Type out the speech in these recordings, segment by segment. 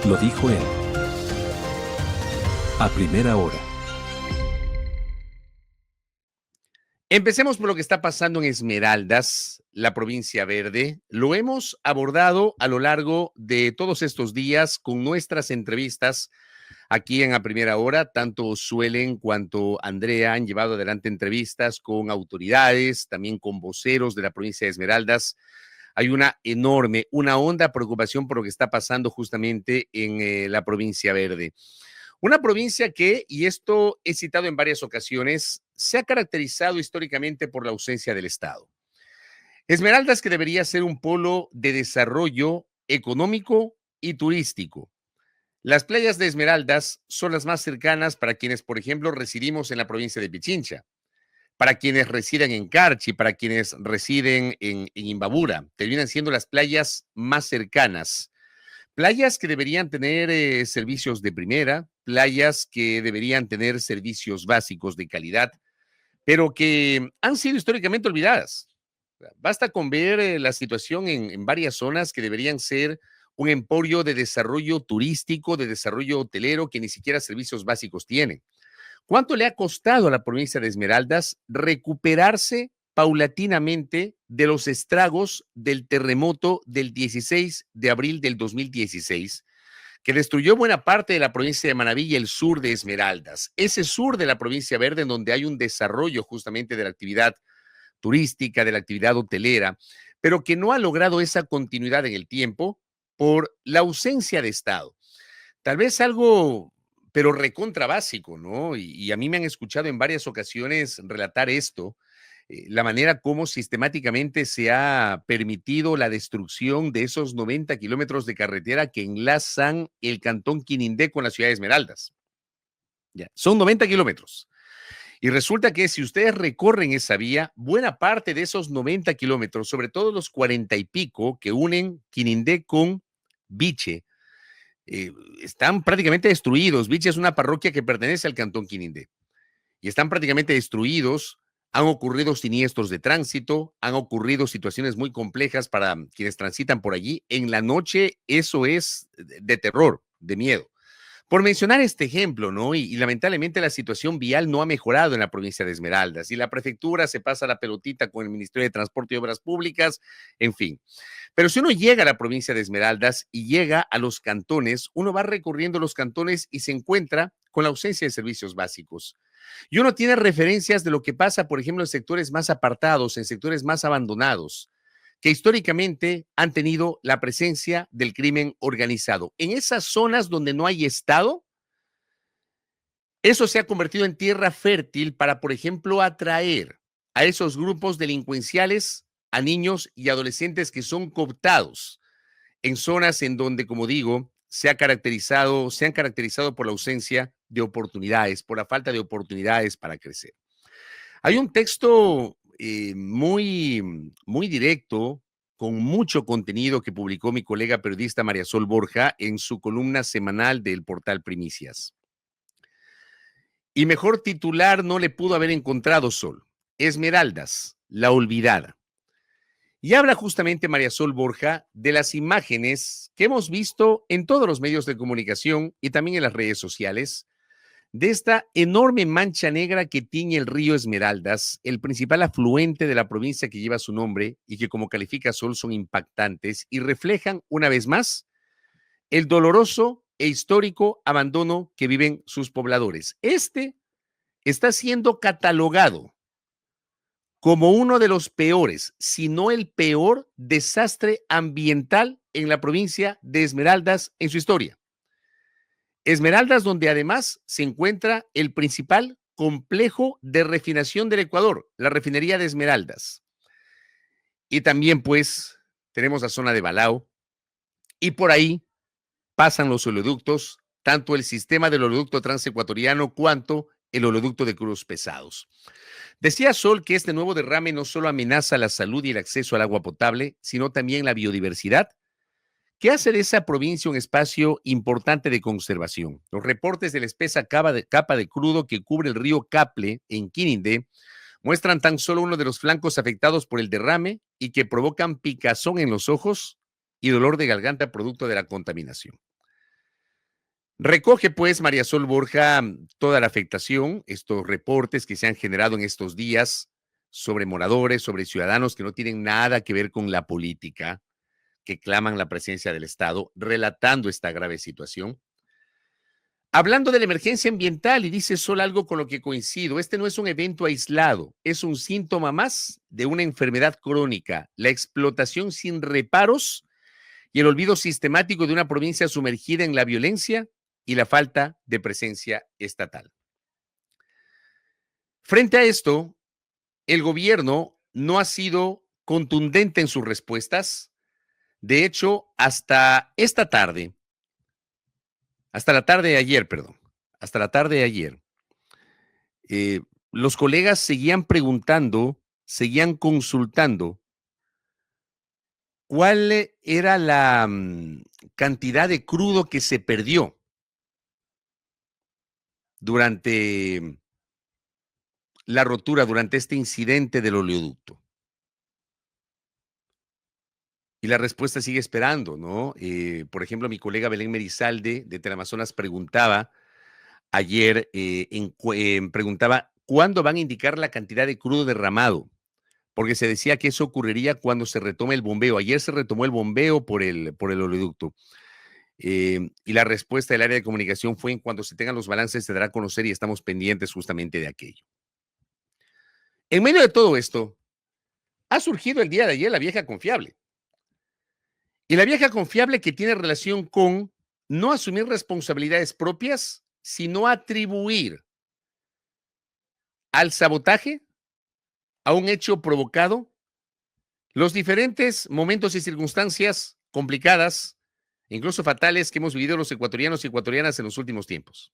Lo dijo él. A primera hora. Empecemos por lo que está pasando en Esmeraldas, la provincia verde. Lo hemos abordado a lo largo de todos estos días con nuestras entrevistas aquí en A Primera Hora. Tanto Suelen cuanto Andrea han llevado adelante entrevistas con autoridades, también con voceros de la provincia de Esmeraldas. Hay una honda preocupación por lo que está pasando justamente en la provincia verde. Una provincia que, y esto he citado en varias ocasiones, se ha caracterizado históricamente por la ausencia del Estado. Esmeraldas, que debería ser un polo de desarrollo económico y turístico. Las playas de Esmeraldas son las más cercanas para quienes, por ejemplo, residimos en la provincia de Pichincha, para quienes residen en Carchi, para quienes residen en Imbabura. Terminan siendo las playas más cercanas. Playas que deberían tener servicios de primera, playas que deberían tener servicios básicos de calidad, pero que han sido históricamente olvidadas. Basta con ver la situación en varias zonas que deberían ser un emporio de desarrollo turístico, de desarrollo hotelero, que ni siquiera servicios básicos tienen. ¿Cuánto le ha costado a la provincia de Esmeraldas recuperarse paulatinamente de los estragos del terremoto del 16 de abril del 2016, que destruyó buena parte de la provincia de Manabí y el sur de Esmeraldas? Ese sur de la provincia verde, en donde hay un desarrollo justamente de la actividad turística, de la actividad hotelera, pero que no ha logrado esa continuidad en el tiempo por la ausencia de Estado. Tal vez algo, pero recontra básico, ¿no? Y a mí me han escuchado en varias ocasiones relatar esto, la manera como sistemáticamente se ha permitido la destrucción de esos 90 kilómetros de carretera que enlazan el cantón Quinindé con la ciudad de Esmeraldas. Ya, son 90 kilómetros. Y resulta que si ustedes recorren esa vía, buena parte de esos 90 kilómetros, sobre todo los 40 y pico que unen Quinindé con Viche, están prácticamente destruidos. Viche es una parroquia que pertenece al cantón Quinindé y están prácticamente destruidos. Han ocurrido siniestros de tránsito, han ocurrido situaciones muy complejas para quienes transitan por allí. En la noche eso es de terror, de miedo. Por mencionar este ejemplo, ¿no? Y lamentablemente la situación vial no ha mejorado en la provincia de Esmeraldas y la prefectura se pasa la pelotita con el Ministerio de Transporte y Obras Públicas, en fin. Pero si uno llega a la provincia de Esmeraldas y llega a los cantones, uno va recorriendo los cantones y se encuentra con la ausencia de servicios básicos. Y uno tiene referencias de lo que pasa, por ejemplo, en sectores más apartados, en sectores más abandonados, que históricamente han tenido la presencia del crimen organizado. En esas zonas donde no hay Estado, eso se ha convertido en tierra fértil para, por ejemplo, atraer a esos grupos delincuenciales, a niños y adolescentes que son cooptados en zonas en donde, como digo, se han caracterizado por la ausencia de oportunidades, por la falta de oportunidades para crecer. Hay un texto muy directo, con mucho contenido, que publicó mi colega periodista María Sol Borja en su columna semanal del portal Primicias. Y mejor titular no le pudo haber encontrado, Sol. Esmeraldas, la olvidada. Y habla justamente María Sol Borja de las imágenes que hemos visto en todos los medios de comunicación y también en las redes sociales, de esta enorme mancha negra que tiñe el río Esmeraldas, el principal afluente de la provincia que lleva su nombre y que, como califica Sol, son impactantes y reflejan una vez más el doloroso e histórico abandono que viven sus pobladores. Este está siendo catalogado como uno de los peores, si no el peor desastre ambiental en la provincia de Esmeraldas en su historia. Esmeraldas, donde además se encuentra el principal complejo de refinación del Ecuador, la refinería de Esmeraldas. Y también, pues, tenemos la zona de Balao, y por ahí pasan los oleoductos, tanto el sistema del oleoducto transecuatoriano cuanto el oleoducto de crudos pesados. Decía Sol que este nuevo derrame no solo amenaza la salud y el acceso al agua potable, sino también la biodiversidad, que hace de esa provincia un espacio importante de conservación. Los reportes de la espesa capa de crudo que cubre el río Caple en Quinindé muestran tan solo uno de los flancos afectados por el derrame y que provocan picazón en los ojos y dolor de garganta producto de la contaminación. Recoge, pues, María Sol Borja toda la afectación, estos reportes que se han generado en estos días sobre moradores, sobre ciudadanos que no tienen nada que ver con la política, que claman la presencia del Estado, relatando esta grave situación. Hablando de la emergencia ambiental, y dice Sol algo con lo que coincido, este no es un evento aislado, es un síntoma más de una enfermedad crónica, la explotación sin reparos y el olvido sistemático de una provincia sumergida en la violencia y la falta de presencia estatal. Frente a esto, el gobierno no ha sido contundente en sus respuestas. De hecho, hasta esta tarde, hasta la tarde de ayer, perdón, hasta la tarde de ayer, los colegas seguían preguntando, seguían consultando cuál era la cantidad de crudo que se perdió durante la rotura, durante este incidente del oleoducto. Y la respuesta sigue esperando, ¿no? Por ejemplo, mi colega Belén Merizalde de Teleamazonas preguntaba ayer, preguntaba cuándo van a indicar la cantidad de crudo derramado, porque se decía que eso ocurriría cuando se retome el bombeo. Ayer se retomó el bombeo por el oleoducto. Y la respuesta del área de comunicación fue en cuando se tengan los balances se dará a conocer y estamos pendientes justamente de aquello. En medio de todo esto, ha surgido el día de ayer la vieja confiable. Y la vieja confiable que tiene relación con no asumir responsabilidades propias, sino atribuir al sabotaje, a un hecho provocado, los diferentes momentos y circunstancias complicadas, incluso fatales, que hemos vivido los ecuatorianos y ecuatorianas en los últimos tiempos.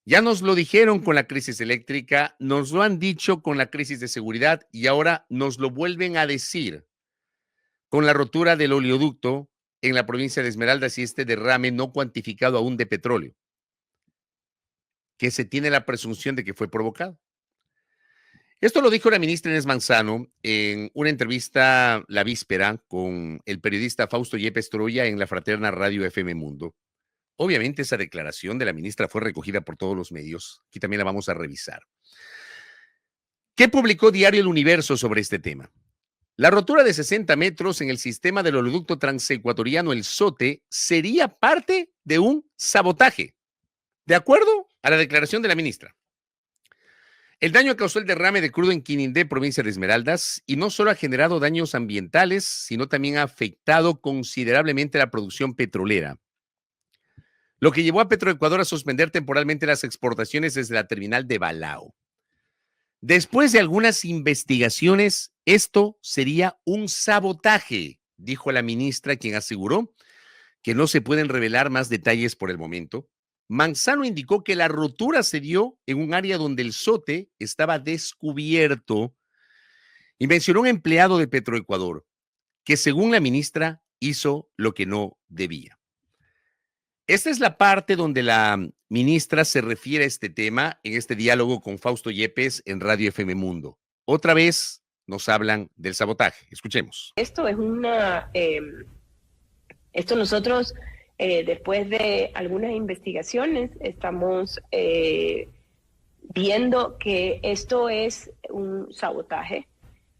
Ya nos lo dijeron con la crisis eléctrica, nos lo han dicho con la crisis de seguridad y ahora nos lo vuelven a decir con la rotura del oleoducto en la provincia de Esmeraldas y este derrame no cuantificado aún de petróleo, que se tiene la presunción de que fue provocado. Esto lo dijo la ministra Inés Manzano en una entrevista la víspera con el periodista Fausto Yepes Troya en la fraterna Radio FM Mundo. Obviamente esa declaración de la ministra fue recogida por todos los medios. Aquí también la vamos a revisar. ¿Qué publicó Diario El Universo sobre este tema? La rotura de 60 metros en el sistema del oleoducto transecuatoriano El Sote sería parte de un sabotaje, de acuerdo a la declaración de la ministra. El daño causó el derrame de crudo en Quinindé, provincia de Esmeraldas, y no solo ha generado daños ambientales, sino también ha afectado considerablemente la producción petrolera, lo que llevó a Petroecuador a suspender temporalmente las exportaciones desde la terminal de Balao. Después de algunas investigaciones, esto sería un sabotaje, dijo la ministra, quien aseguró que no se pueden revelar más detalles por el momento. Manzano indicó que la rotura se dio en un área donde el Sote estaba descubierto y mencionó un empleado de Petroecuador que, según la ministra, hizo lo que no debía. Esta es la parte donde la ministra se refiere a este tema en este diálogo con Fausto Yepes en Radio FM Mundo. Otra vez nos hablan del sabotaje. Escuchemos. Esto es esto nosotros, después de algunas investigaciones, estamos viendo que esto es un sabotaje.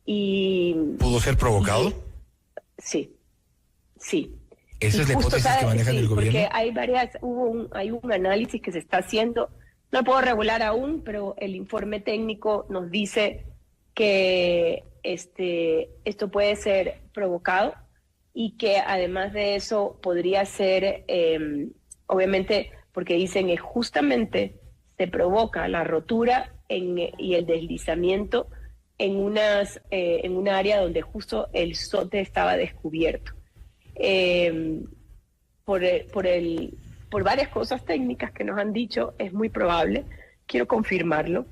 ¿Pudo ser provocado? Sí. ¿Esa es la hipótesis que manejan el gobierno? Porque hay un análisis que se está haciendo, no puedo regular aún, pero el informe técnico nos dice que esto puede ser provocado y que además de eso podría ser, obviamente, porque dicen que justamente se provoca la rotura y el deslizamiento en un área donde justo el Sote estaba descubierto. Por varias cosas técnicas que nos han dicho, es muy probable, quiero confirmarlo,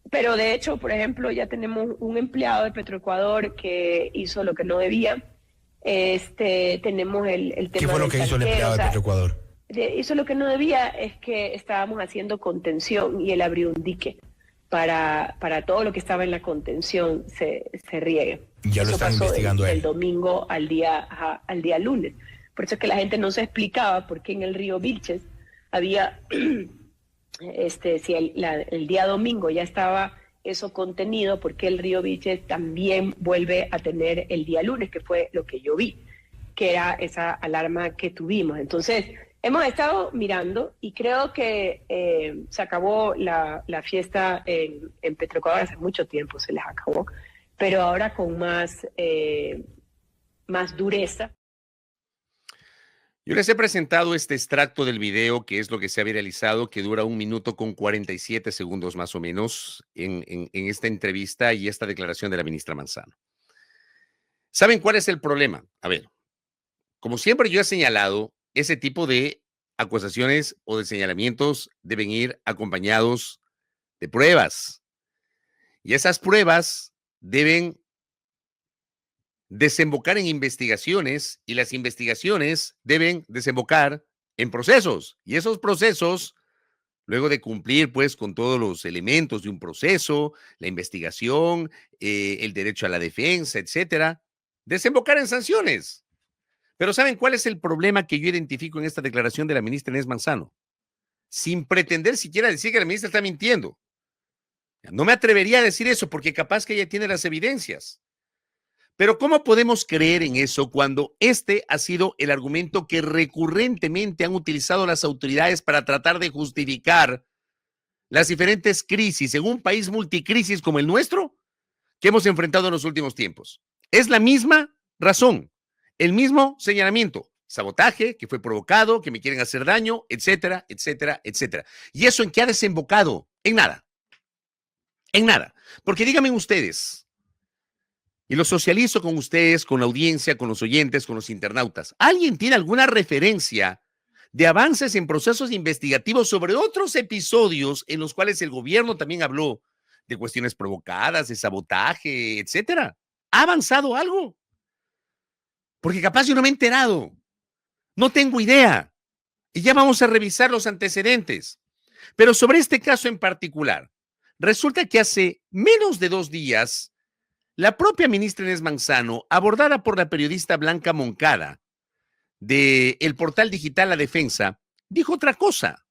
pero de hecho, por ejemplo, ya tenemos un empleado de Petroecuador que hizo lo que no debía. Tenemos el tema. ¿Qué fue lo que hizo el empleado de Petroecuador? Hizo lo que no debía, es que estábamos haciendo contención y él abrió un dique para todo lo que estaba en la contención se riegue. Ya lo están investigando él. Del domingo al día lunes. Por eso es que la gente no se explicaba por qué en el río Vilches había, si el día domingo ya estaba eso contenido, porque el río Vilches también vuelve a tener el día lunes, que fue lo que yo vi, que era esa alarma que tuvimos. Entonces, hemos estado mirando y creo que se acabó la fiesta en Petroecuador hace mucho tiempo, se les acabó, pero ahora con más dureza. Yo les he presentado este extracto del video, que es lo que se ha viralizado, que dura 1 minuto con 47 segundos más o menos en esta entrevista y esta declaración de la ministra Manzano. ¿Saben cuál es el problema? A ver, como siempre yo he señalado, ese tipo de acusaciones o de señalamientos deben ir acompañados de pruebas. Y esas pruebas deben desembocar en investigaciones y las investigaciones deben desembocar en procesos. Y esos procesos, luego de cumplir pues con todos los elementos de un proceso, la investigación, el derecho a la defensa, etcétera, desembocar en sanciones. Pero ¿saben cuál es el problema que yo identifico en esta declaración de la ministra Inés Manzano? Sin pretender siquiera decir que la ministra está mintiendo. No me atrevería a decir eso porque capaz que ella tiene las evidencias. Pero ¿cómo podemos creer en eso cuando este ha sido el argumento que recurrentemente han utilizado las autoridades para tratar de justificar las diferentes crisis en un país multicrisis como el nuestro que hemos enfrentado en los últimos tiempos? Es la misma razón, el mismo señalamiento, sabotaje que fue provocado, que me quieren hacer daño, etcétera, etcétera, etcétera. ¿Y eso en qué ha desembocado? En nada. En nada. Porque díganme ustedes, y lo socializo con ustedes, con la audiencia, con los oyentes, con los internautas. ¿Alguien tiene alguna referencia de avances en procesos investigativos sobre otros episodios en los cuales el gobierno también habló de cuestiones provocadas, de sabotaje, etcétera? ¿Ha avanzado algo? Porque capaz yo no me he enterado. No tengo idea. Y ya vamos a revisar los antecedentes. Pero sobre este caso en particular, resulta que hace menos de 2 días, la propia ministra Inés Manzano, abordada por la periodista Blanca Moncada del portal digital La Defensa, dijo otra cosa.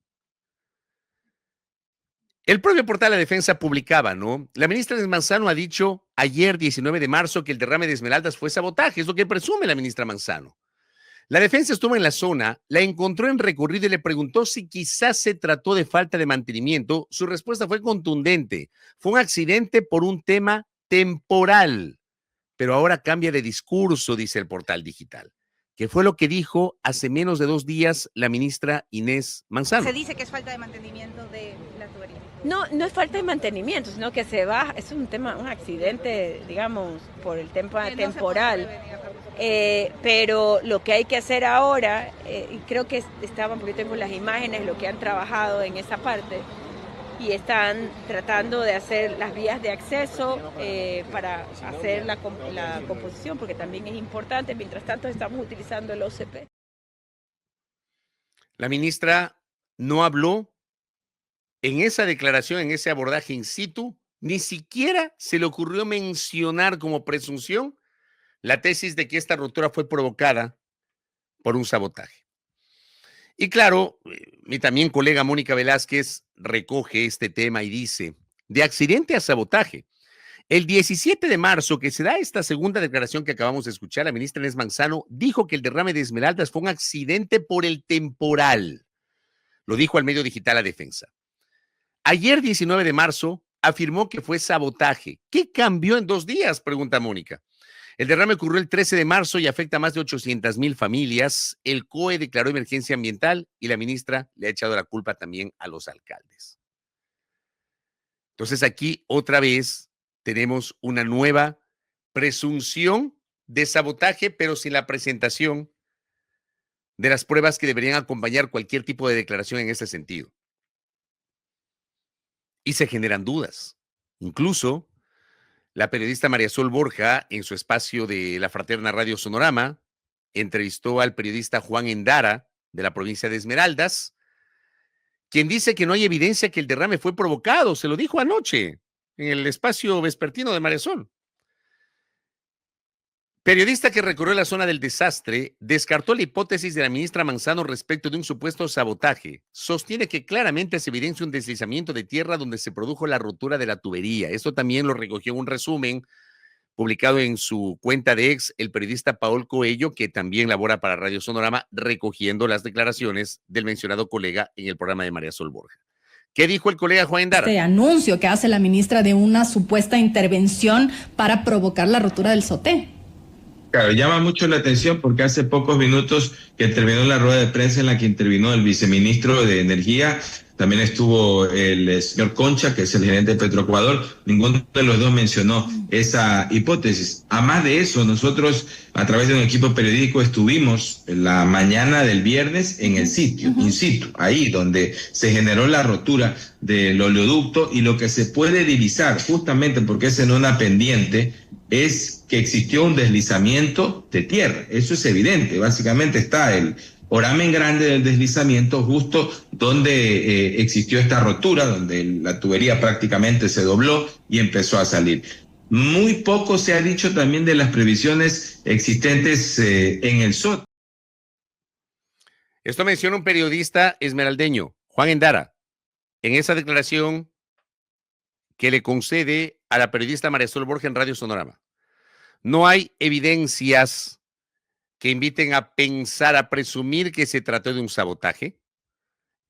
El propio portal La Defensa publicaba, ¿no? La ministra Inés Manzano ha dicho ayer, 19 de marzo, que el derrame de esmeraldas fue sabotaje. Es lo que presume la ministra Manzano. La defensa estuvo en la zona, la encontró en recorrido y le preguntó si quizás se trató de falta de mantenimiento. Su respuesta fue contundente. Fue un accidente por un tema temporal, pero ahora cambia de discurso, dice el portal digital, que fue lo que dijo hace menos de 2 días la ministra Inés Manzano. Se dice que es falta de mantenimiento de la tubería. No es falta de mantenimiento, sino que se va, es un accidente, digamos, por el tema temporal. Pero lo que hay que hacer ahora, y creo que estaban, porque tengo las imágenes, lo que han trabajado en esa parte, y están tratando de hacer las vías de acceso para hacer la composición, porque también es importante. Mientras tanto, estamos utilizando el OCP. La ministra no habló en esa declaración, en ese abordaje in situ, ni siquiera se le ocurrió mencionar como presunción la tesis de que esta ruptura fue provocada por un sabotaje. Y claro, mi también colega Mónica Velázquez recoge este tema y dice, de accidente a sabotaje. El 17 de marzo, que se da esta segunda declaración que acabamos de escuchar, la ministra Inés Manzano dijo que el derrame de esmeraldas fue un accidente por el temporal. Lo dijo al medio digital La Defensa. Ayer, 19 de marzo, afirmó que fue sabotaje. ¿Qué cambió en 2 días? Pregunta Mónica. El derrame ocurrió el 13 de marzo y afecta a más de 800,000 familias. El COE declaró emergencia ambiental y la ministra le ha echado la culpa también a los alcaldes. Entonces aquí otra vez tenemos una nueva presunción de sabotaje, pero sin la presentación de las pruebas que deberían acompañar cualquier tipo de declaración en ese sentido. Y se generan dudas. Incluso la periodista María Sol Borja, en su espacio de la Fraterna Radio Sonorama, entrevistó al periodista Juan Endara, de la provincia de Esmeraldas, quien dice que no hay evidencia que el derrame fue provocado. Se lo dijo anoche en el espacio vespertino de María Sol. Periodista que recorrió la zona del desastre descartó la hipótesis de la ministra Manzano respecto de un supuesto sabotaje. Sostiene que claramente se evidencia un deslizamiento de tierra donde se produjo la rotura de la tubería. Esto también lo recogió en un resumen publicado en su cuenta de ex el periodista Paul Coello, que también labora para Radio Sonorama, recogiendo las declaraciones del mencionado colega en el programa de María Sol Borja. ¿Qué dijo el colega Juan Endara? Este anuncio que hace la ministra de una supuesta intervención para provocar la rotura del SOTE. Claro, llama mucho la atención porque hace pocos minutos que terminó la rueda de prensa en la que intervino el viceministro de Energía, también estuvo el señor Concha, que es el gerente de Petroecuador, ninguno de los dos mencionó esa hipótesis. Además de eso, nosotros a través de un equipo periodístico estuvimos la mañana del viernes en el sitio, in situ, ahí donde se generó la rotura del oleoducto, y lo que se puede divisar, justamente porque es en una pendiente, es que existió un deslizamiento de tierra. Eso es evidente. Básicamente está el oramen grande del deslizamiento justo donde existió esta rotura, donde la tubería prácticamente se dobló y empezó a salir. Muy poco se ha dicho también de las previsiones existentes en el SOT. Esto menciona un periodista esmeraldeño, Juan Endara, en esa declaración que le concede a la periodista María Sol Borja en Radio Sonorama. No hay evidencias que inviten a pensar, a presumir que se trató de un sabotaje.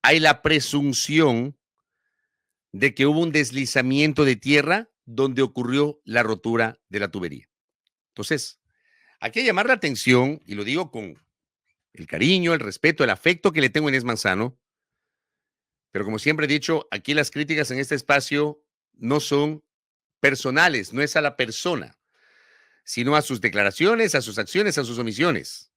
Hay la presunción de que hubo un deslizamiento de tierra donde ocurrió la rotura de la tubería. Entonces, hay que llamar la atención, y lo digo con el cariño, el respeto, el afecto que le tengo a Inés Manzano, pero como siempre he dicho, aquí las críticas en este espacio no son personales, no es a la persona, sino a sus declaraciones, a sus acciones, a sus omisiones.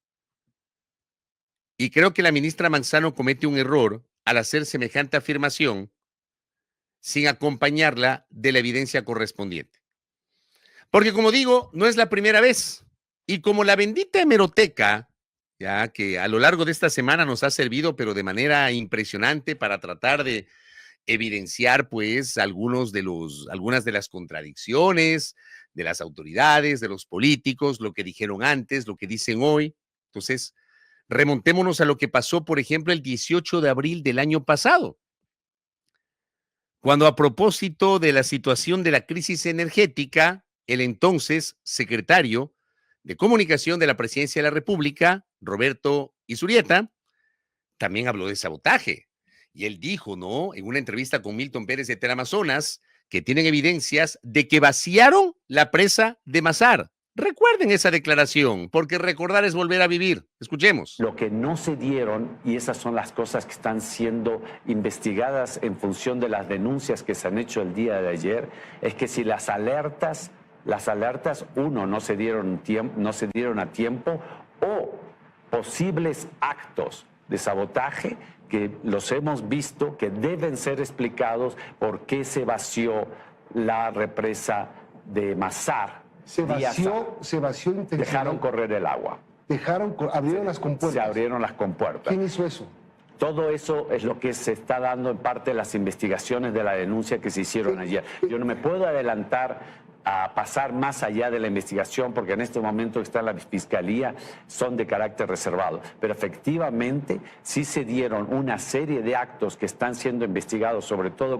Y creo que la ministra Manzano comete un error al hacer semejante afirmación sin acompañarla de la evidencia correspondiente. Porque, como digo, no es la primera vez. Y como la bendita hemeroteca, ya que a lo largo de esta semana nos ha servido, pero de manera impresionante, para tratar de evidenciar, pues, algunas de las contradicciones de las autoridades, de los políticos, lo que dijeron antes, lo que dicen hoy. Entonces, remontémonos a lo que pasó, por ejemplo, el 18 de abril del año pasado, cuando, a propósito de la situación de la crisis energética, el entonces secretario de Comunicación de la Presidencia de la República, Roberto Izurieta, también habló de sabotaje. Y él dijo, ¿no?, en una entrevista con Milton Pérez de Teleamazonas, que tienen evidencias de que vaciaron la presa de Mazar. Recuerden esa declaración, porque recordar es volver a vivir. Escuchemos. Lo que no se dieron, y esas son las cosas que están siendo investigadas en función de las denuncias que se han hecho el día de ayer, es que si las alertas, uno, no se dieron a tiempo, o posibles actos de sabotaje que los hemos visto, que deben ser explicados por qué se vació la represa de Mazar. Se vació intencionalmente. Dejaron correr el agua. Abrieron las compuertas. Se abrieron las compuertas. ¿Quién hizo eso? Todo eso es lo que se está dando en parte de las investigaciones de la denuncia que se hicieron ayer. Yo no me puedo adelantar a pasar más allá de la investigación, porque en este momento está en la Fiscalía, son de carácter reservado. Pero efectivamente sí se dieron una serie de actos que están siendo investigados, sobre todo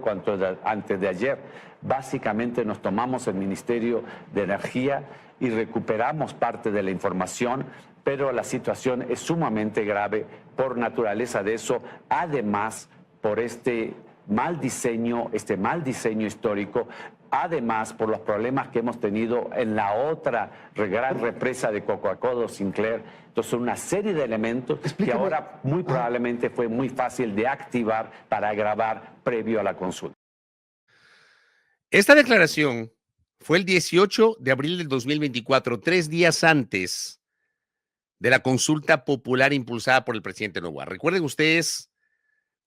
antes de ayer. Básicamente nos tomamos el Ministerio de Energía y recuperamos parte de la información, pero la situación es sumamente grave por naturaleza de eso, además por este mal diseño histórico, además por los problemas que hemos tenido en la otra gran represa de Cocoacodo, Sinclair. Entonces, una serie de elementos que ahora muy probablemente fue muy fácil de activar para grabar previo a la consulta. Esta declaración fue el 18 de abril del 2024, 3 días antes de la consulta popular impulsada por el presidente Noboa. Recuerden ustedes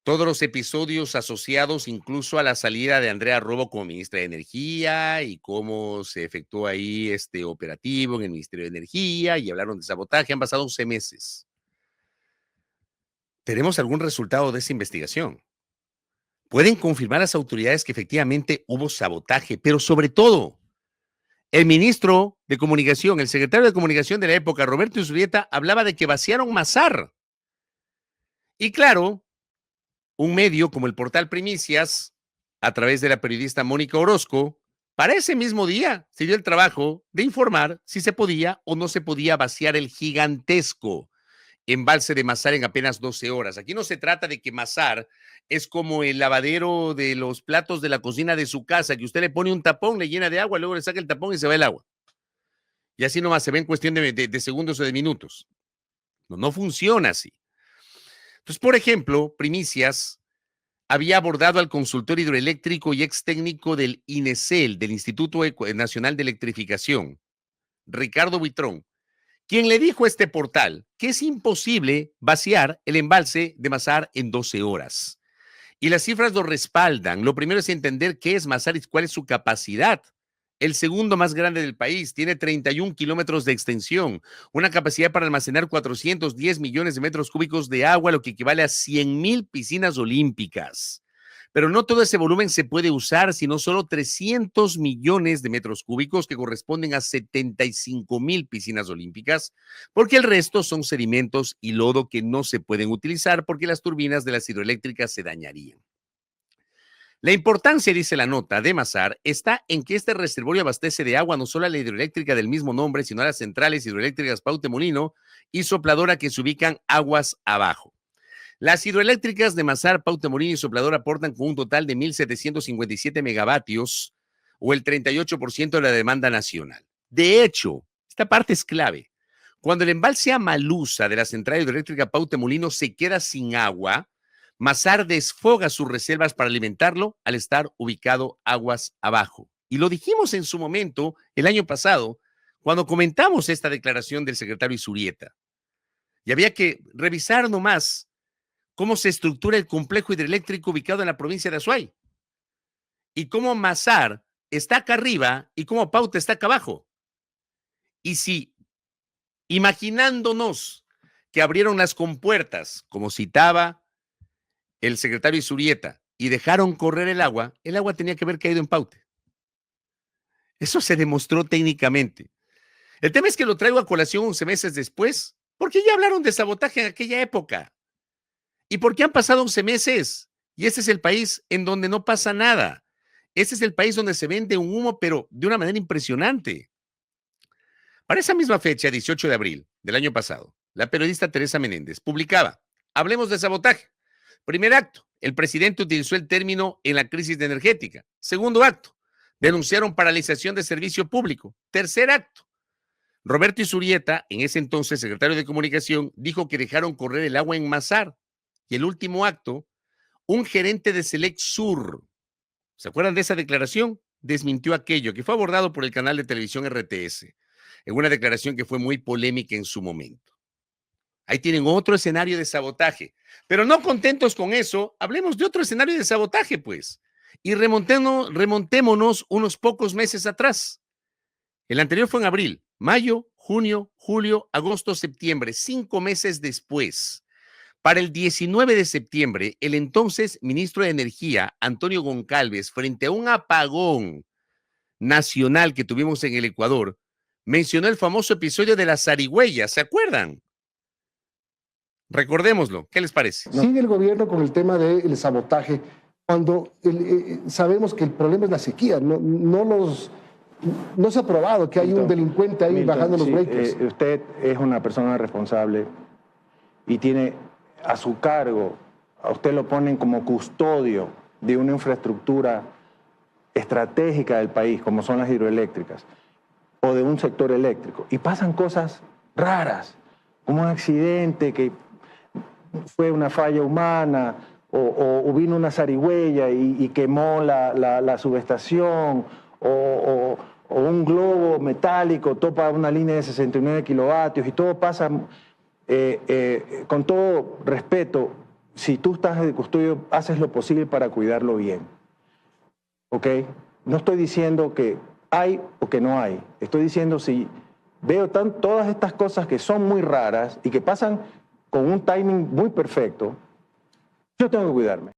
todos los episodios asociados incluso a la salida de Andrea Robo como ministra de Energía y cómo se efectuó ahí este operativo en el Ministerio de Energía, y hablaron de sabotaje. Han pasado 11 meses. ¿Tenemos algún resultado de esa investigación? ¿Pueden confirmar las autoridades que efectivamente hubo sabotaje? Pero sobre todo, El ministro de Comunicación, el secretario de Comunicación de la época, Roberto Izurieta, hablaba de que vaciaron Masar. Y claro, un medio como el portal Primicias, a través de la periodista Mónica Orozco, para ese mismo día se dio el trabajo de informar si se podía o no se podía vaciar el gigantesco embalse de Masar en apenas 12 horas. Aquí no se trata de que Masar es como el lavadero de los platos de la cocina de su casa, que usted le pone un tapón, le llena de agua, luego le saca el tapón y se va el agua. Y así nomás se ve en cuestión de segundos o de minutos. No funciona así. Entonces, por ejemplo, Primicias había abordado al consultor hidroeléctrico y ex técnico del INESEL, del Instituto Nacional de Electrificación, Ricardo Buitrón, quien le dijo a este portal que es imposible vaciar el embalse de Masar en 12 horas. Y las cifras lo respaldan. Lo primero es entender qué es Masar y cuál es su capacidad. El segundo más grande del país, tiene 31 kilómetros de extensión, una capacidad para almacenar 410 millones de metros cúbicos de agua, lo que equivale a 100,000 piscinas olímpicas. Pero no todo ese volumen se puede usar, sino solo 300 millones de metros cúbicos, que corresponden a 75,000 piscinas olímpicas, porque el resto son sedimentos y lodo que no se pueden utilizar porque las turbinas de las hidroeléctricas se dañarían. La importancia, dice la nota, de Masar está en que este reservorio abastece de agua no solo a la hidroeléctrica del mismo nombre, sino a las centrales hidroeléctricas Pautemolino y Sopladora, que se ubican aguas abajo. Las hidroeléctricas de Masar, Pautemolino y Sopladora aportan con un total de 1,757 megavatios, o el 38% de la demanda nacional. De hecho, esta parte es clave. Cuando el embalse Amalusa de la central hidroeléctrica Pautemolino se queda sin agua, Masar desfoga sus reservas para alimentarlo al estar ubicado aguas abajo. Y lo dijimos en su momento, el año pasado, cuando comentamos esta declaración del secretario Izurieta. Y había que revisar nomás cómo se estructura el complejo hidroeléctrico ubicado en la provincia de Azuay. Y cómo Masar está acá arriba y cómo Pauta está acá abajo. Y si, imaginándonos que abrieron las compuertas, como citaba el secretario Izurieta, y dejaron correr el agua tenía que haber caído en Paute. Eso se demostró técnicamente. El tema es que lo traigo a colación 11 meses después, porque ya hablaron de sabotaje en aquella época. ¿Y por qué han pasado 11 meses? Y este es el país en donde no pasa nada. Este es el país donde se vende un humo, pero de una manera impresionante. Para esa misma fecha, 18 de abril del año pasado, la periodista Teresa Menéndez publicaba: hablemos de sabotaje. Primer acto, el presidente utilizó el término en la crisis energética. Segundo acto, denunciaron paralización de servicio público. Tercer acto, Roberto Izurieta, en ese entonces secretario de Comunicación, dijo que dejaron correr el agua en Masar. Y el último acto, un gerente de Select Sur, ¿se acuerdan de esa declaración? Desmintió aquello, que fue abordado por el canal de televisión RTS, en una declaración que fue muy polémica en su momento. Ahí tienen otro escenario de sabotaje. Pero no contentos con eso, hablemos de otro escenario de sabotaje, pues. Y remontémonos unos pocos meses atrás. El anterior fue en abril, mayo, junio, julio, agosto, septiembre, 5 meses después. Para el 19 de septiembre, el entonces ministro de Energía, Antonio Goncalves, frente a un apagón nacional que tuvimos en el Ecuador, mencionó el famoso episodio de las zarigüeyas, ¿se acuerdan? Recordémoslo, ¿qué les parece? Sigue el gobierno con el tema del sabotaje, cuando sabemos que el problema es la sequía, no se ha probado que hay un delincuente ahí bajando los breakers. Usted es una persona responsable y tiene a su cargo, a usted lo ponen como custodio de una infraestructura estratégica del país, como son las hidroeléctricas, o de un sector eléctrico, y pasan cosas raras, como un accidente que fue una falla humana, o vino una zarigüeya y quemó la subestación, o un globo metálico topa una línea de 69 kilovatios, y todo pasa, con todo respeto, si tú estás de custodio, haces lo posible para cuidarlo bien. ¿Ok? No estoy diciendo que hay o que no hay. Estoy diciendo si veo todas estas cosas que son muy raras y que pasan con un timing muy perfecto, yo tengo que cuidarme.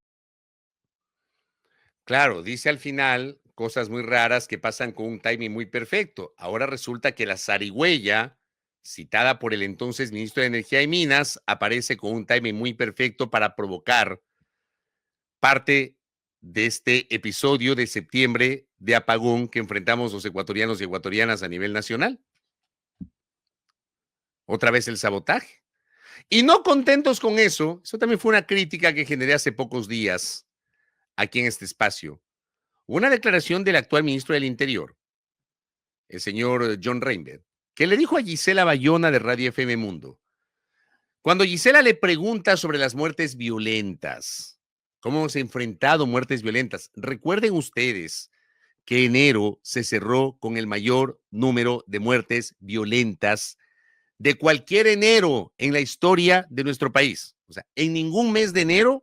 Claro, dice al final cosas muy raras que pasan con un timing muy perfecto. Ahora resulta que la zarigüeya, citada por el entonces ministro de Energía y Minas, aparece con un timing muy perfecto para provocar parte de este episodio de septiembre de apagón que enfrentamos los ecuatorianos y ecuatorianas a nivel nacional. Otra vez el sabotaje. Y no contentos con eso, eso también fue una crítica que generé hace pocos días aquí en este espacio. Una declaración del actual ministro del Interior, el señor John Reinberg, que le dijo a Gisela Bayona de Radio FM Mundo, cuando Gisela le pregunta sobre las muertes violentas, cómo hemos enfrentado muertes violentas, recuerden ustedes que enero se cerró con el mayor número de muertes violentas de cualquier enero en la historia de nuestro país. O sea, en ningún mes de enero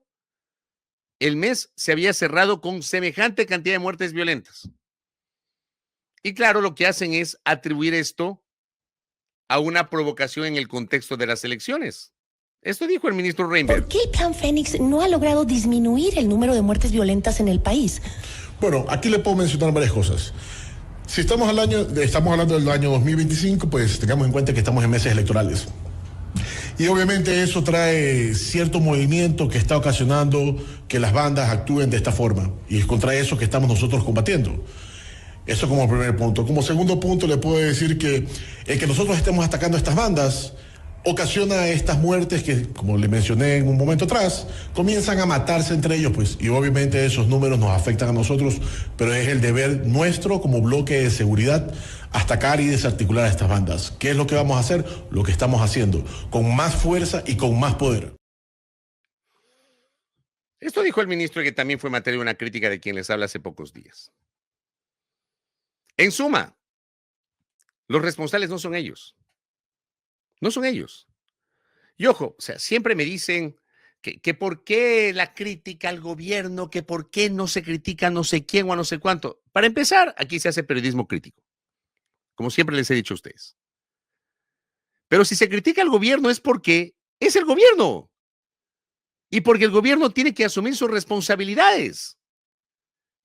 el mes se había cerrado con semejante cantidad de muertes violentas. Y claro, lo que hacen es atribuir esto a una provocación en el contexto de las elecciones. Esto dijo el ministro Reinberg. ¿Por qué el Plan Fénix no ha logrado disminuir el número de muertes violentas en el país? Bueno, aquí le puedo mencionar varias cosas. Si estamos hablando del año 2025, pues tengamos en cuenta que estamos en meses electorales. Y obviamente eso trae cierto movimiento que está ocasionando que las bandas actúen de esta forma. Y es contra eso que estamos nosotros combatiendo. Eso como primer punto. Como segundo punto le puedo decir que el que nosotros estemos atacando a estas bandas ocasiona estas muertes que, como le mencioné en un momento atrás, comienzan a matarse entre ellos, pues, y obviamente esos números nos afectan a nosotros, pero es el deber nuestro como bloque de seguridad atacar y desarticular a estas bandas. ¿Qué es lo que vamos a hacer? Lo que estamos haciendo, con más fuerza y con más poder. Esto dijo el ministro, que también fue materia de una crítica de quien les habla hace pocos días. En suma, los responsables no son ellos. No son ellos. Y ojo, o sea, siempre me dicen que por qué la crítica al gobierno, que por qué no se critica a no sé quién o a no sé cuánto. Para empezar, aquí se hace periodismo crítico, como siempre les he dicho a ustedes. Pero si se critica al gobierno es porque es el gobierno y porque el gobierno tiene que asumir sus responsabilidades.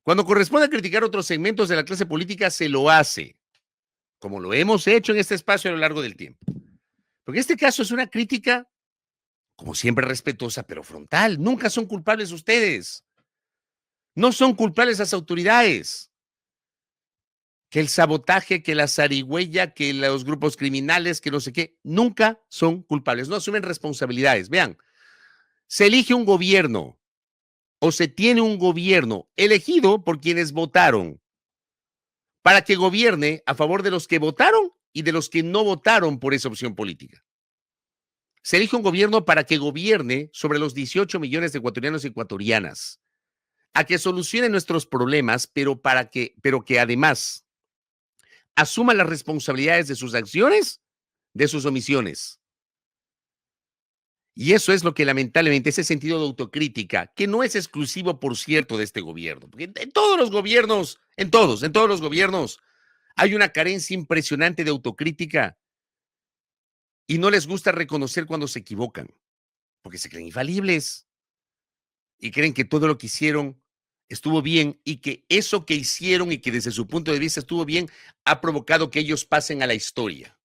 Cuando corresponde criticar otros segmentos de la clase política, se lo hace, como lo hemos hecho en este espacio a lo largo del tiempo. Porque este caso es una crítica, como siempre, respetuosa, pero frontal. Nunca son culpables ustedes. No son culpables las autoridades. Que el sabotaje, que la zarigüeya, que los grupos criminales, que no sé qué, nunca son culpables. No asumen responsabilidades. Vean, se elige un gobierno o se tiene un gobierno elegido por quienes votaron para que gobierne a favor de los que votaron y de los que no votaron por esa opción política. Se elige un gobierno para que gobierne sobre los 18 millones de ecuatorianos y ecuatorianas, a que solucione nuestros problemas, pero que además asuma las responsabilidades de sus acciones, de sus omisiones. Y eso es lo que lamentablemente, ese sentido de autocrítica, que no es exclusivo, por cierto, de este gobierno, porque en todos los gobiernos, en todos los gobiernos, hay una carencia impresionante de autocrítica y no les gusta reconocer cuando se equivocan, porque se creen infalibles y creen que todo lo que hicieron estuvo bien y que eso que hicieron y que desde su punto de vista estuvo bien ha provocado que ellos pasen a la historia.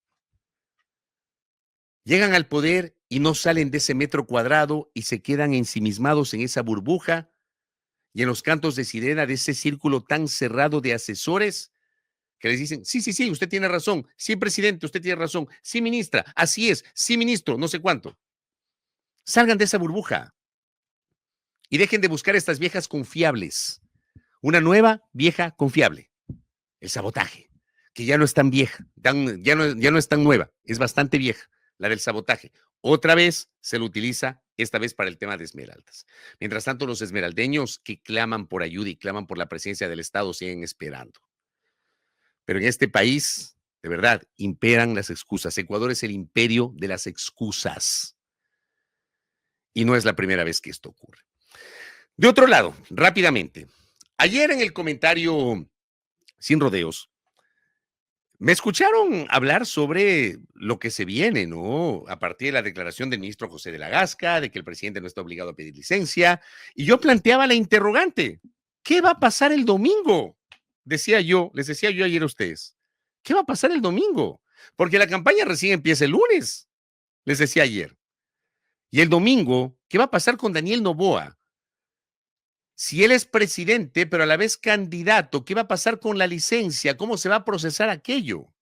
Llegan al poder y no salen de ese metro cuadrado y se quedan ensimismados en esa burbuja y en los cantos de sirena de ese círculo tan cerrado de asesores que les dicen, sí, usted tiene razón, sí, presidente, usted tiene razón, sí, ministra, así es, sí, ministro, no sé cuánto. Salgan de esa burbuja y dejen de buscar estas viejas confiables. Una nueva vieja confiable, el sabotaje, que ya no es tan vieja, ya no es tan nueva, es bastante vieja, la del sabotaje. Otra vez se lo utiliza, esta vez para el tema de Esmeraldas. Mientras tanto, los esmeraldeños que claman por ayuda y claman por la presencia del Estado siguen esperando. Pero en este país, de verdad, imperan las excusas. Ecuador es el imperio de las excusas. Y no es la primera vez que esto ocurre. De otro lado, rápidamente, ayer en el comentario Sin Rodeos, me escucharon hablar sobre lo que se viene, ¿no? A partir de la declaración del ministro José de la Gasca, de que el presidente no está obligado a pedir licencia, y yo planteaba la interrogante, ¿qué va a pasar el domingo? les decía yo ayer a ustedes, ¿qué va a pasar el domingo? Porque la campaña recién empieza el lunes, les decía ayer. Y el domingo, ¿qué va a pasar con Daniel Noboa? Si él es presidente, pero a la vez candidato, ¿qué va a pasar con la licencia? ¿Cómo se va a procesar aquello?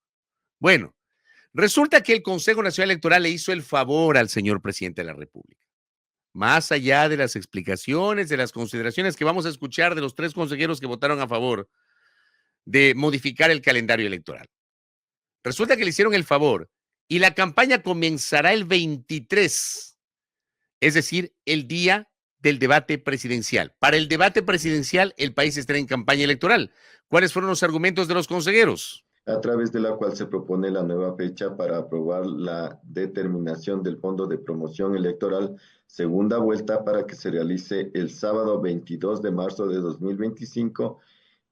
Bueno, resulta que el Consejo Nacional Electoral le hizo el favor al señor presidente de la República. Más allá de las explicaciones, de las consideraciones que vamos a escuchar de los 3 consejeros que votaron a favor de modificar el calendario electoral. Resulta que le hicieron el favor y la campaña comenzará el 23, es decir, el día del debate presidencial. Para el debate presidencial, el país estará en campaña electoral. ¿Cuáles fueron los argumentos de los consejeros? A través de la cual se propone la nueva fecha para aprobar la determinación del Fondo de Promoción Electoral, segunda vuelta, para que se realice el sábado 22 de marzo de 2025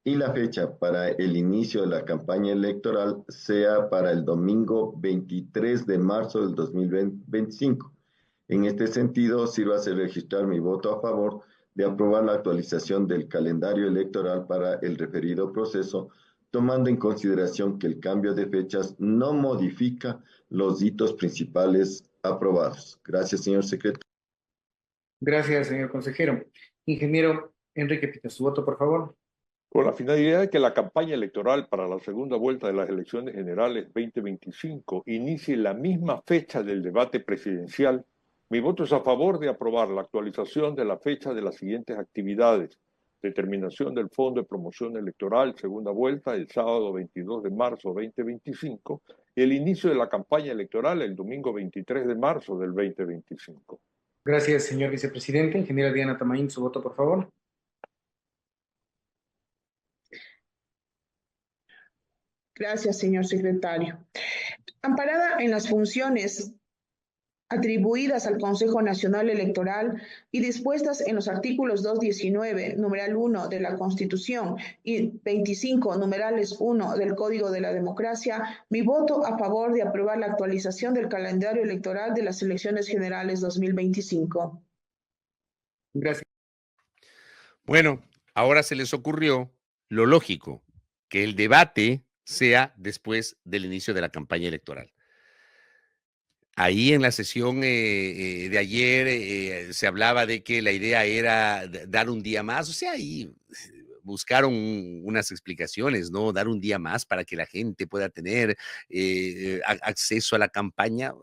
y la fecha para el inicio de la campaña electoral sea para el domingo 23 de marzo del 2025. En este sentido, sírvase registrar mi voto a favor de aprobar la actualización del calendario electoral para el referido proceso, tomando en consideración que el cambio de fechas no modifica los hitos principales aprobados. Gracias, señor secretario. Gracias, señor consejero. Ingeniero Enrique Pita, su voto, por favor. Con la finalidad de que la campaña electoral para la segunda vuelta de las elecciones generales 2025 inicie la misma fecha del debate presidencial, mi voto es a favor de aprobar la actualización de la fecha de las siguientes actividades: determinación del Fondo de Promoción Electoral, segunda vuelta, el sábado 22 de marzo 2025, y el inicio de la campaña electoral el domingo 23 de marzo del 2025. Gracias, señor vicepresidente. Ingeniera Diana Tamaín, su voto, por favor. Gracias, señor secretario. Amparada en las funciones atribuidas al Consejo Nacional Electoral y dispuestas en los artículos 219, numeral 1 de la Constitución y 25, numerales 1 del Código de la Democracia, mi voto a favor de aprobar la actualización del calendario electoral de las elecciones generales 2025. Gracias. Bueno, ahora se les ocurrió lo lógico, que el debate sea después del inicio de la campaña electoral. Ahí en la sesión de ayer se hablaba de que la idea era dar un día más, o sea, ahí buscaron unas explicaciones, ¿no? Dar un día más para que la gente pueda tener acceso a la campaña,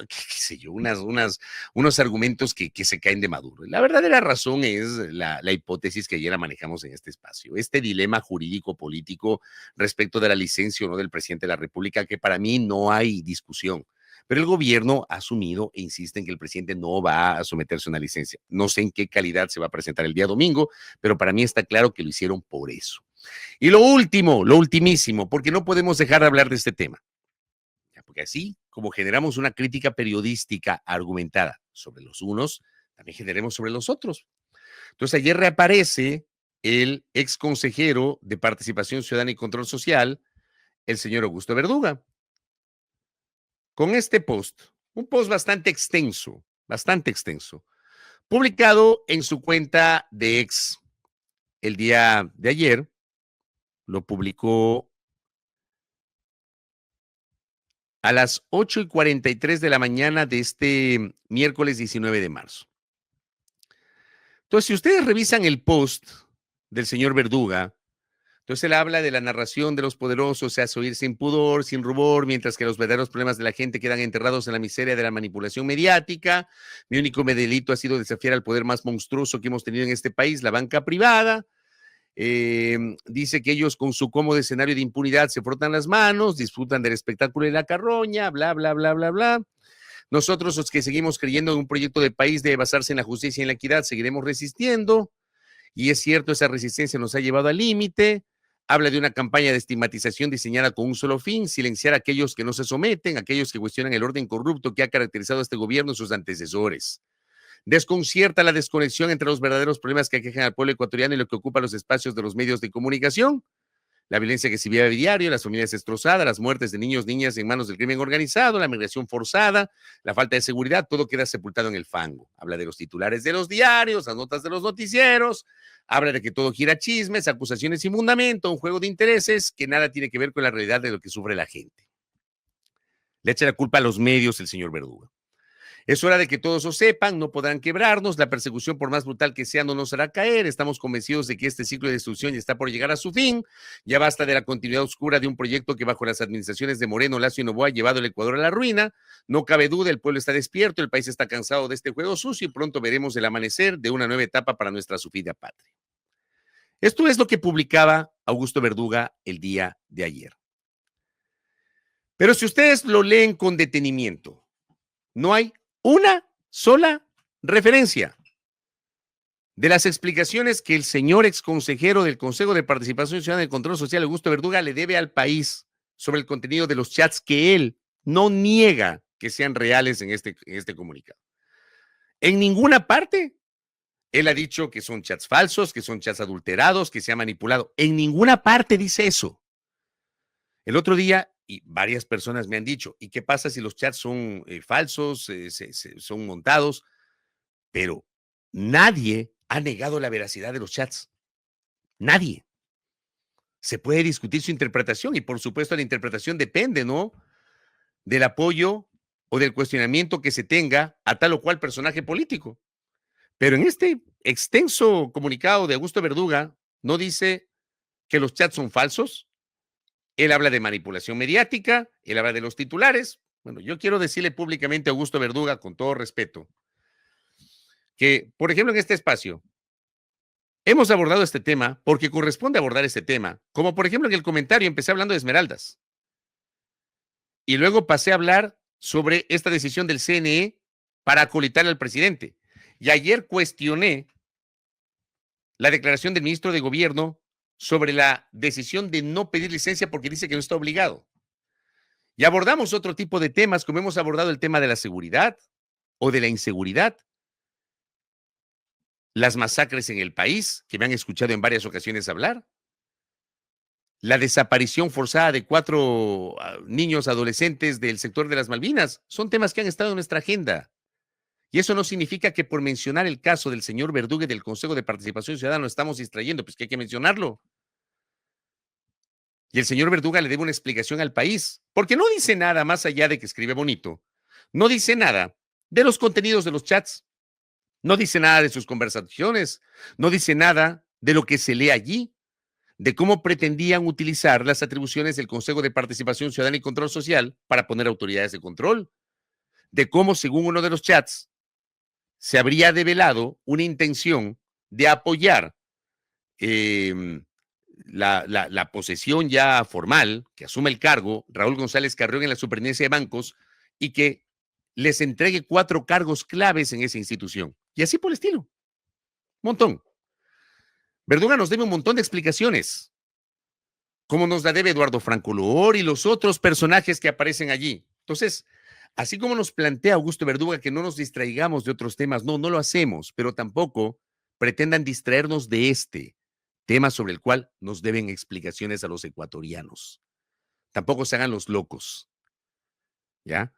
qué sé yo, unos argumentos que se caen de maduro. La verdadera razón es la hipótesis que ayer manejamos en este espacio, este dilema jurídico-político respecto de la licencia o no del presidente de la República, que para mí no hay discusión. Pero el gobierno ha asumido e insiste en que el presidente no va a someterse a una licencia. No sé en qué calidad se va a presentar el día domingo, pero para mí está claro que lo hicieron por eso. Y lo último, lo ultimísimo, porque no podemos dejar de hablar de este tema. Porque así como generamos una crítica periodística argumentada sobre los unos, también generemos sobre los otros. Entonces ayer reaparece el ex consejero de Participación Ciudadana y Control Social, el señor Augusto Verduga, con este post, un post bastante extenso, publicado en su cuenta de X el día de ayer. Lo publicó a las 8:43 de la mañana de este miércoles 19 de marzo. Entonces, si ustedes revisan el post del señor Verduga, entonces él habla de la narración de los poderosos, se hace oír sin pudor, sin rubor, mientras que los verdaderos problemas de la gente quedan enterrados en la miseria de la manipulación mediática. Mi único delito ha sido desafiar al poder más monstruoso que hemos tenido en este país, la banca privada. Dice que ellos con su cómodo escenario de impunidad se frotan las manos, disfrutan del espectáculo de la carroña, bla, bla, bla, bla, bla. Nosotros, los que seguimos creyendo en un proyecto de país debe basarse en la justicia y en la equidad, seguiremos resistiendo. Y es cierto, esa resistencia nos ha llevado al límite. Habla de una campaña de estigmatización diseñada con un solo fin: silenciar a aquellos que no se someten, aquellos que cuestionan el orden corrupto que ha caracterizado a este gobierno y sus antecesores. Desconcierta la desconexión entre los verdaderos problemas que aquejan al pueblo ecuatoriano y lo que ocupa los espacios de los medios de comunicación. la violencia que se vive a diario, las familias destrozadas, las muertes de niños, niñas en manos del crimen organizado, la migración forzada, la falta de seguridad, todo queda sepultado en el fango. Habla de los titulares de los diarios, las notas de los noticieros, habla de que todo gira chismes, acusaciones sin fundamento, un juego de intereses que nada tiene que ver con la realidad de lo que sufre la gente. Le echa la culpa a los medios el señor Verduga. Es hora de que todos lo sepan, no podrán quebrarnos, la persecución por más brutal que sea no nos hará caer, estamos convencidos de que este ciclo de destrucción ya está por llegar a su fin, ya basta de la continuidad oscura de un proyecto que bajo las administraciones de Moreno, Lasso y Noboa ha llevado el Ecuador a la ruina, no cabe duda, el pueblo está despierto, el país está cansado de este juego sucio y pronto veremos el amanecer de una nueva etapa para nuestra sufrida patria. Esto es lo que publicaba Augusto Verduga el día de ayer. Pero si ustedes lo leen con detenimiento, no hay una sola referencia de las explicaciones que el señor exconsejero del Consejo de Participación Ciudadana y Control Social, Augusto Verduga, le debe al país sobre el contenido de los chats que él no niega que sean reales en este comunicado. En ninguna parte él ha dicho que son chats falsos, que son chats adulterados, que se ha manipulado. En ninguna parte dice eso. El otro día, y varias personas me han dicho, ¿y qué pasa si los chats son falsos, son montados? Pero nadie ha negado la veracidad de los chats. Nadie. Se puede discutir su interpretación y por supuesto la interpretación depende, ¿no?, del apoyo o del cuestionamiento que se tenga a tal o cual personaje político. Pero en este extenso comunicado de Augusto Verduga no dice que los chats son falsos. Él habla de manipulación mediática, él habla de los titulares. Bueno, yo quiero decirle públicamente a Augusto Verduga, con todo respeto, que, por ejemplo, en este espacio, hemos abordado este tema porque corresponde abordar este tema, como por ejemplo en el comentario empecé hablando de Esmeraldas y luego pasé a hablar sobre esta decisión del CNE para acolitar al presidente. Y ayer cuestioné la declaración del ministro de Gobierno sobre la decisión de no pedir licencia porque dice que no está obligado. Y abordamos otro tipo de temas, como hemos abordado el tema de la seguridad o de la inseguridad, las masacres en el país, que me han escuchado en varias ocasiones hablar, la desaparición forzada de 4 niños adolescentes del sector de las Malvinas, son temas que han estado en nuestra agenda. Y eso no significa que por mencionar el caso del señor Verduga y del Consejo de Participación Ciudadana nos estamos distrayendo, pues que hay que mencionarlo. Y el señor Verduga le debe una explicación al país, porque no dice nada más allá de que escribe bonito. No dice nada de los contenidos de los chats. No dice nada de sus conversaciones. No dice nada de lo que se lee allí, de cómo pretendían utilizar las atribuciones del Consejo de Participación Ciudadana y Control Social para poner autoridades de control, de cómo, según uno de los chats, se habría develado una intención de apoyar la posesión ya formal que asume el cargo Raúl González Carrión en la Superintendencia de Bancos y que les entregue 4 cargos claves en esa institución. Y así por el estilo. Un montón. Verduga nos debe un montón de explicaciones, como nos la debe Eduardo Franco Loor y los otros personajes que aparecen allí. Entonces, así como nos plantea Augusto Verduga que no nos distraigamos de otros temas, no lo hacemos, pero tampoco pretendan distraernos de este tema sobre el cual nos deben explicaciones a los ecuatorianos. Tampoco se hagan los locos, ¿ya?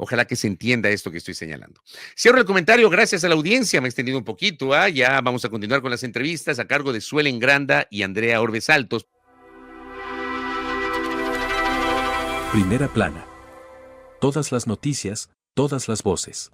Ojalá que se entienda esto que estoy señalando. Cierro el comentario, gracias a la audiencia, me he extendido un poquito, ya vamos a continuar con las entrevistas a cargo de Suelen Granda y Andrea Orbes Altos. Primera plana. Todas las noticias, todas las voces.